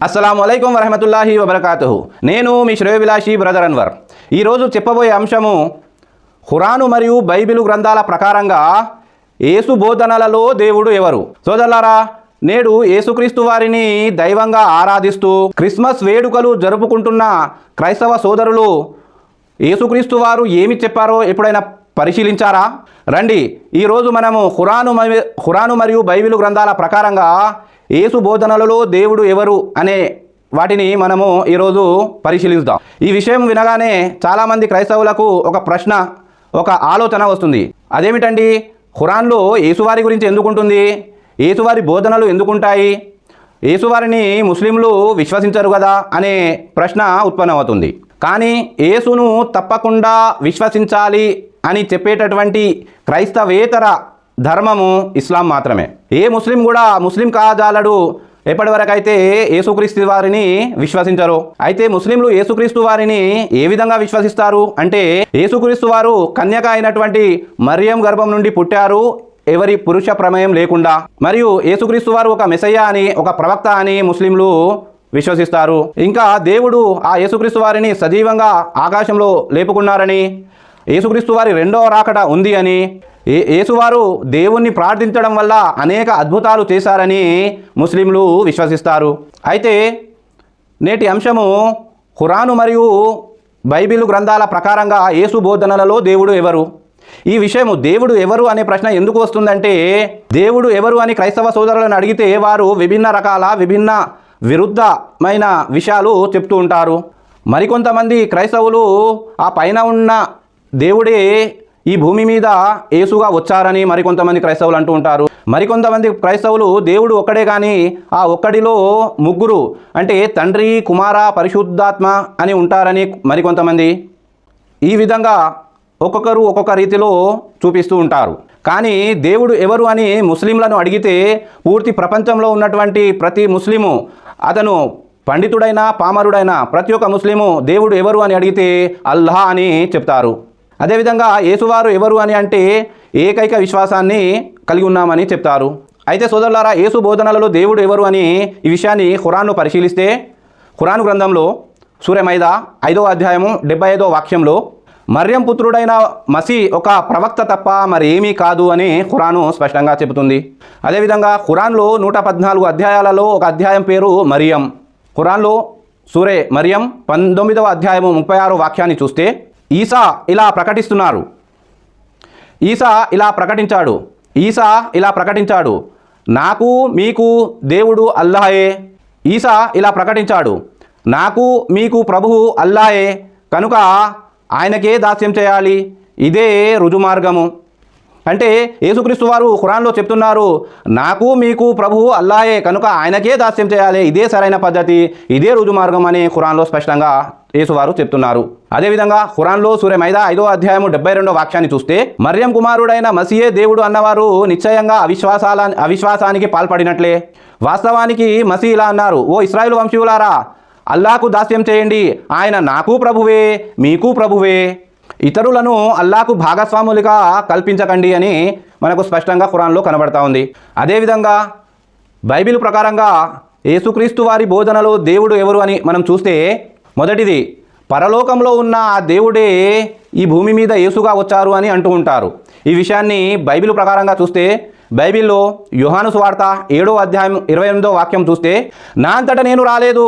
అస్సలాము అలైకుం వరహమతుల్లాహి వబరకాతుహు. నేను మీ శ్రేయోభిలాషి బ్రదర్ అన్వర్. ఈరోజు చెప్పబోయే అంశము ఖురాను మరియు బైబిలు గ్రంథాల ప్రకారంగా యేసు బోధనలలో దేవుడు ఎవరు. సోదరులారా, నేడు యేసుక్రీస్తు వారిని దైవంగా ఆరాధిస్తూ క్రిస్మస్ వేడుకలు జరుపుకుంటున్న క్రైస్తవ సోదరులు యేసుక్రీస్తు వారు ఏమి చెప్పారో ఎప్పుడైనా పరిశీలించారా? రండి, ఈరోజు మనము ఖురాను మరియు బైబిలు గ్రంథాల ప్రకారంగా యేసు బోధనలలో దేవుడు ఎవరు అనే వాటిని మనము ఈరోజు పరిశీలిద్దాం. ఈ విషయం వినగానే చాలామంది క్రైస్తవులకు ఒక ప్రశ్న, ఒక ఆలోచన వస్తుంది. అదేమిటండి, ఖురాన్లో యేసువారి గురించి ఎందుకుంటుంది? యేసువారి బోధనలు ఎందుకుంటాయి? యేసువారిని ముస్లింలు విశ్వసించరు కదా అనే ప్రశ్న ఉత్పన్నమవుతుంది. కానీ యేసును తప్పకుండా విశ్వసించాలి అని చెప్పేటటువంటి క్రైస్తవేతర ధర్మము ఇస్లాం మాత్రమే. ఏ ముస్లిం కూడా ముస్లిం కాజాలడు ఎప్పటివరకైతే యేసుక్రీస్తు వారిని విశ్వసించరు. అయితే ముస్లింలు యేసుక్రీస్తు వారిని ఏ విధంగా విశ్వసిస్తారు అంటే, యేసుక్రీస్తు వారు కన్యక అయినటువంటి మరియం గర్భం నుండి పుట్టారు, ఎవరి పురుష ప్రమేయం లేకుండా. మరియు యేసుక్రీస్తు వారు ఒక మెసయ్య అని, ఒక ప్రవక్త అని ముస్లింలు విశ్వసిస్తారు. ఇంకా దేవుడు ఆ యేసుక్రీస్తు వారిని సజీవంగా ఆకాశంలో లేపుకున్నారని, యేసుక్రీస్తు వారి రెండవ రాకడ ఉంది అని, యేసువారు దేవుణ్ణి ప్రార్థించడం వల్ల అనేక అద్భుతాలు చేశారని ముస్లింలు విశ్వసిస్తారు. అయితే నేటి అంశము ఖురాను మరియు బైబిలు గ్రంథాల ప్రకారంగా యేసు బోధనలలో దేవుడు ఎవరు. ఈ విషయము దేవుడు ఎవరు అనే ప్రశ్న ఎందుకు వస్తుందంటే, దేవుడు ఎవరు అని క్రైస్తవ సోదరులను అడిగితే వారు విభిన్న విరుద్ధమైన విషయాలు చెప్తూ ఉంటారు. మరికొంతమంది క్రైస్తవులు ఆ పైన ఉన్న దేవుడే ఈ భూమి మీద యేసుగా వచ్చారని మరికొంతమంది క్రైస్తవులు అంటూ ఉంటారు. మరికొంతమంది క్రైస్తవులు దేవుడు ఒక్కడే కానీ ఆ ఒక్కడిలో ముగ్గురు అంటే తండ్రి, కుమార, పరిశుద్ధాత్మ అని ఉంటారని మరికొంతమంది. ఈ విధంగా ఒక్కొక్కరు ఒక్కొక్క రీతిలో చూపిస్తూ ఉంటారు. కానీ దేవుడు ఎవరు అని ముస్లింలను అడిగితే పూర్తి ప్రపంచంలో ఉన్నటువంటి ప్రతి ముస్లిము, అతను పండితుడైనా పామరుడైనా ప్రతి ఒక్క ముస్లిము దేవుడు ఎవరు అని అడిగితే అల్లాహ్ అని చెప్తారు. అదేవిధంగా యేసువారు ఎవరు అని అంటే ఏకైక విశ్వాసాన్ని కలిగి ఉన్నామని చెప్తారు. అయితే సోదరులారా, యేసు బోధనలలో దేవుడు ఎవరు అని ఈ విషయాన్ని ఖురాన్ను పరిశీలిస్తే, ఖురాను గ్రంథంలో సూర మైదా 5వ అధ్యాయము 75వ వాక్యంలో మరియం పుత్రుడైన మసీ ఒక ప్రవక్త తప్ప మరి ఏమీ కాదు అని ఖురాను స్పష్టంగా చెబుతుంది. అదేవిధంగా ఖురాన్లో 114 అధ్యాయాలలో ఒక అధ్యాయం పేరు మరియం. ఖురాన్లో సూరే మరియం 19వ అధ్యాయము 36వ వాక్యాన్ని చూస్తే ఈసా ఇలా ప్రకటిస్తున్నారు. ఈసా ఇలా ప్రకటించాడు, నాకు మీకు దేవుడు అల్లాహే. ఈసా ఇలా ప్రకటించాడు, నాకు మీకు ప్రభువు అల్లాహే, కనుక ఆయనకే దాస్యం చేయాలి, ఇదే రుజుమార్గము. అంటే యేసుక్రీస్తు వారు ఖురాన్లో చెప్తున్నారు, నాకు మీకు ప్రభువు అల్లాహే, కనుక ఆయనకే దాస్యం చేయాలి, ఇదే సరైన పద్ధతి, ఇదే రుజుమార్గం అని ఖురాన్లో స్పష్టంగా యేసువారు చెప్తున్నారు. అదేవిధంగా ఖురాన్లో సూర మైదా 5వ అధ్యాయము 72వ వాక్యాన్ని చూస్తే మరియం కుమారుడైన మసీయే దేవుడు అన్నవారు నిశ్చయంగా అవిశ్వాసానికి పాల్పడినట్లే. వాస్తవానికి మసీ ఇలా అన్నారు, ఓ ఇశ్రాయేలు వంశీయులారా, అల్లాహకు దాస్యం చేయండి, ఆయన నాకు ప్రభువే, మీకు ప్రభువే, ఇతరులను అల్లాహకు భాగస్వాములుగా కల్పించకండి అని మనకు స్పష్టంగా ఖురాన్లో కనబడతా ఉంది. అదేవిధంగా బైబిల్ ప్రకారంగా యేసుక్రీస్తు వారి బోధనలో దేవుడు ఎవరు అని మనం చూస్తే, మొదటిది పరలోకంలో ఉన్న ఆ దేవుడే ఈ భూమి మీద యేసుగా వచ్చారు అని అంటూ ఉంటారు. ఈ విషయాన్ని బైబిల్ ప్రకారంగా చూస్తే బైబిల్లో యోహాను సువార్త 7వ అధ్యాయం 28వ వాక్యం చూస్తే, నా అంతటా నేను రాలేదు,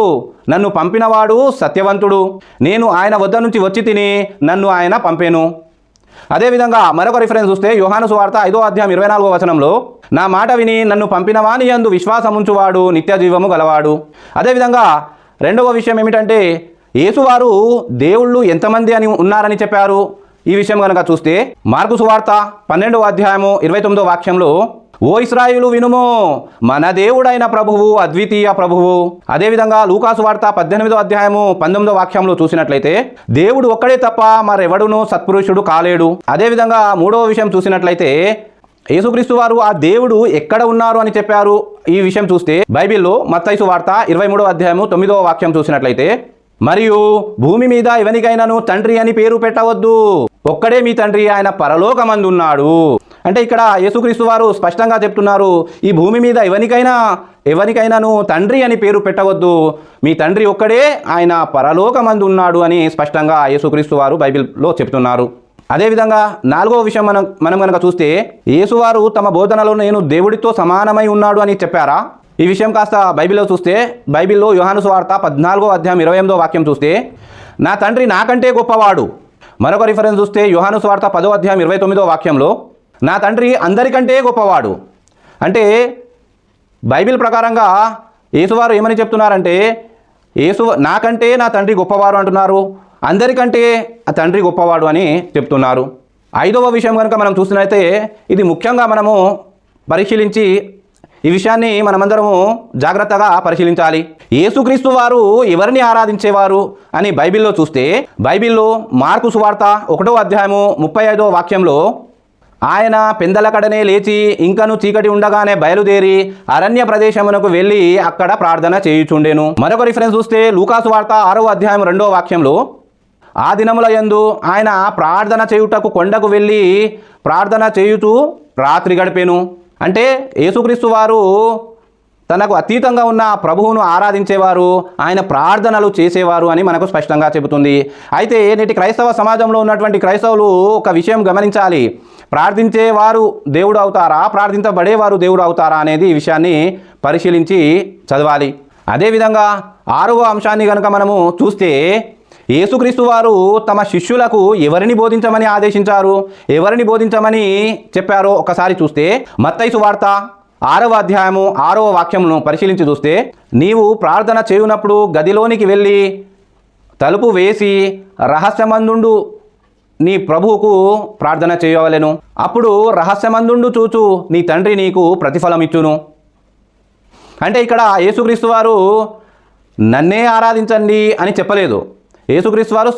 నన్ను పంపినవాడు సత్యవంతుడు, నేను ఆయన వద్ద నుంచి వచ్చి తిని నన్ను ఆయన పంపేను. అదేవిధంగా మరొక రిఫరెన్స్ చూస్తే యోహాను సువార్త 5వ అధ్యాయం 24వ వచనంలో, నా మాట విని నన్ను పంపినవాని యందు విశ్వాసముంచువాడు నిత్య జీవము గలవాడు. అదేవిధంగా రెండవ విషయం ఏమిటంటే, యేసువారు దేవుళ్ళు ఎంతమంది అని ఉన్నారని చెప్పారు. ఈ విషయం కనుక చూస్తే మార్కు సువార్త 12వ అధ్యాయము 29వ వాక్యంలో, ఓ ఇశ్రాయేలు వినుము, మన దేవుడైన ప్రభువు అద్వితీయ ప్రభువు. అదేవిధంగా లూకాసు వార్త 18వ అధ్యాయము 19వ వాక్యంలో చూసినట్లయితే, దేవుడు ఒక్కడే తప్ప మరెవడును సత్పురుషుడు కాలేడు. అదేవిధంగా మూడవ విషయం చూసినట్లయితే యేసుక్రీస్తు వారు ఆ దేవుడు ఎక్కడ ఉన్నారు అని చెప్పారు. ఈ విషయం చూస్తే బైబిల్లో మత్తయి సువార్త 23వ అధ్యాయము 9వ వాక్యం చూసినట్లయితే, మరియు భూమి మీద ఎవనికైనాను తండ్రి అని పేరు పెట్టవద్దు, ఒక్కడే మీ తండ్రి, ఆయన పరలోకమందున్నాడు. అంటే ఇక్కడ యేసుక్రీస్తు వారు స్పష్టంగా చెప్తున్నారు, ఈ భూమి మీద ఎవరికైనాను తండ్రి అని పేరు పెట్టవద్దు, మీ తండ్రి ఒక్కడే, ఆయన పరలోకమందు ఉన్నాడు అని స్పష్టంగా యేసుక్రీస్తు వారు బైబిల్లో చెప్తున్నారు. అదేవిధంగా 4వ విషయం మనం కనుక చూస్తే, యేసువారు తమ బోధనలో నేను దేవుడితో సమానమై ఉన్నాడు అని చెప్పారా? ఈ విషయం కాస్త బైబిల్లో చూస్తే, బైబిల్లో యోహాను సువార్త 14వ అధ్యాయం 28వ వాక్యం చూస్తే, నా తండ్రి నాకంటే గొప్పవాడు. మరొక రిఫరెన్స్ చూస్తే యోహాను సువార్త 10వ అధ్యాయం 29వ వాక్యంలో, నా తండ్రి అందరికంటే గొప్పవాడు. అంటే బైబిల్ ప్రకారంగా యేసువారు ఏమని చెప్తున్నారంటే, నాకంటే నా తండ్రి గొప్పవారు అంటున్నారు, అందరికంటే ఆ తండ్రి గొప్పవాడు అని చెప్తున్నారు. 5వ విషయం కనుక మనం చూసినట్లయితే, ఇది ముఖ్యంగా మనము పరిశీలించి ఈ విషయాన్ని మనమందరము జాగ్రత్తగా పరిశీలించాలి. యేసుక్రీస్తు వారు ఎవరిని ఆరాధించేవారు అని బైబిల్లో చూస్తే, బైబిల్లో మార్కు సువార్త 1వ అధ్యాయము 35వ వాక్యంలో, ఆయన పెందలకడనే లేచి ఇంకను చీకటి ఉండగానే బయలుదేరి అరణ్య ప్రదేశమునకు వెళ్ళి అక్కడ ప్రార్థన చేయుచుండెను. మరొక రిఫరెన్స్ చూస్తే లూకాసు వార్త 6వ అధ్యాయం 2వ వాక్యంలో, ఆ దినముల యందు ఆయన ప్రార్థన చేయుటకు కొండకు వెళ్ళి ప్రార్థన చేయుచూ రాత్రి గడిపెను. అంటే యేసుక్రీస్తు వారు తనకు అతీతంగా ఉన్న ప్రభువును ఆరాధించేవారు, ఆయన ప్రార్థనలు చేసేవారు అని మనకు స్పష్టంగా చెబుతుంది. అయితే నేటి క్రైస్తవ సమాజంలో ఉన్నటువంటి క్రైస్తవులు ఒక విషయం గమనించాలి, ప్రార్థించేవారు దేవుడు అవుతారా, ప్రార్థించబడేవారు దేవుడు అవుతారా అనేది ఈ విషయాన్ని పరిశీలించి చదవాలి. అదేవిధంగా 6వ అంశాన్ని కనుక మనము చూస్తే, యేసుక్రీస్తు వారు తమ శిష్యులకు ఎవరిని బోధించమని ఆదేశించారు, ఎవరిని బోధించమని చెప్పారో ఒకసారి చూస్తే, మత్తయి సువార్త 6వ అధ్యాయము 6వ వాక్యమును పరిశీలించి చూస్తే, నీవు ప్రార్థన చేయునప్పుడు గదిలోనికి వెళ్ళి తలుపు వేసి రహస్యమందుండు నీ ప్రభువుకు ప్రార్థన చేయవలెను, అప్పుడు రహస్యమందుండు చూచు నీ తండ్రి నీకు ప్రతిఫలం ఇచ్చును. అంటే ఇక్కడ యేసుక్రీస్తు వారు నన్నే ఆరాధించండి అని చెప్పలేదు. యేసుక్రీస్తు వారు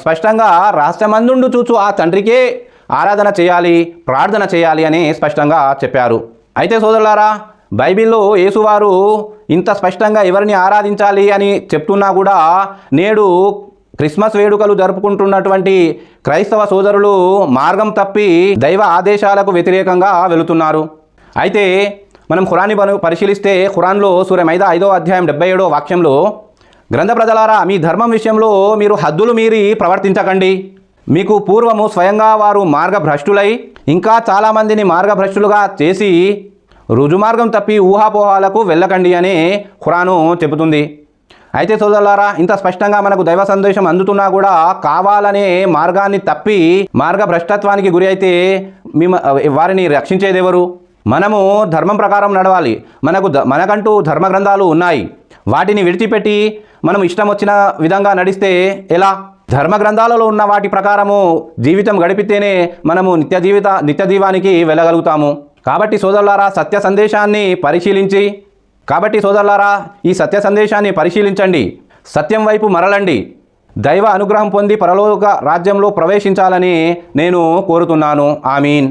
స్పష్టంగా రహస్యమందుండు చూచు ఆ తండ్రికే ఆరాధన చేయాలి, ప్రార్థన చేయాలి అని స్పష్టంగా చెప్పారు. అయితే సోదరులారా, బైబిల్లో యేసువారు ఇంత స్పష్టంగా ఎవరిని ఆరాధించాలి అని చెప్తున్నా కూడా నేడు క్రిస్మస్ వేడుకలు జరుపుకుంటున్నటువంటి క్రైస్తవ సోదరులు మార్గం తప్పి దైవ ఆదేశాలకు వ్యతిరేకంగా వెళుతున్నారు. అయితే మనం ఖురాన్ని పరిశీలిస్తే, ఖురాన్లో సూర మైదా 5వ అధ్యాయం 77వ వాక్యంలో, గ్రంథ ప్రజలారా, మీ ధర్మం విషయంలో మీరు హద్దులు మీరి ప్రవర్తించకండి, మీకు పూర్వము స్వయంగా వారు మార్గభ్రష్టులై ఇంకా చాలామందిని మార్గభ్రష్టులుగా చేసి రుజుమార్గం తప్పి ఊహాపోహాలకు వెళ్ళకండి అని ఖురాను చెబుతుంది. అయితే సోదరులారా, ఇంత స్పష్టంగా మనకు దైవ సందేశం అందుతున్నా కూడా కావాలనే మార్గాన్ని తప్పి మార్గభ్రష్టత్వానికి గురి అయితే వారిని రక్షించేదెవరు? మనము ధర్మం ప్రకారం నడవాలి. మనకంటూ ధర్మ గ్రంథాలు ఉన్నాయి. వాటిని విడిచిపెట్టి మనం ఇష్టం వచ్చిన విధంగా నడిస్తే ఎలా? ధర్మ గ్రంథాలలో ఉన్న వాటి ప్రకారము జీవితం గడిపితేనే మనము నిత్య జీవానికి వెళ్ళగలుగుతాము. కాబట్టి సోదరులారా, ఈ సత్య సందేశాన్ని పరిశీలించండి, సత్యం వైపు మరలండి, దైవ అనుగ్రహం పొంది పరలోక రాజ్యంలో ప్రవేశించాలని నేను కోరుతున్నాను. ఆమీన్.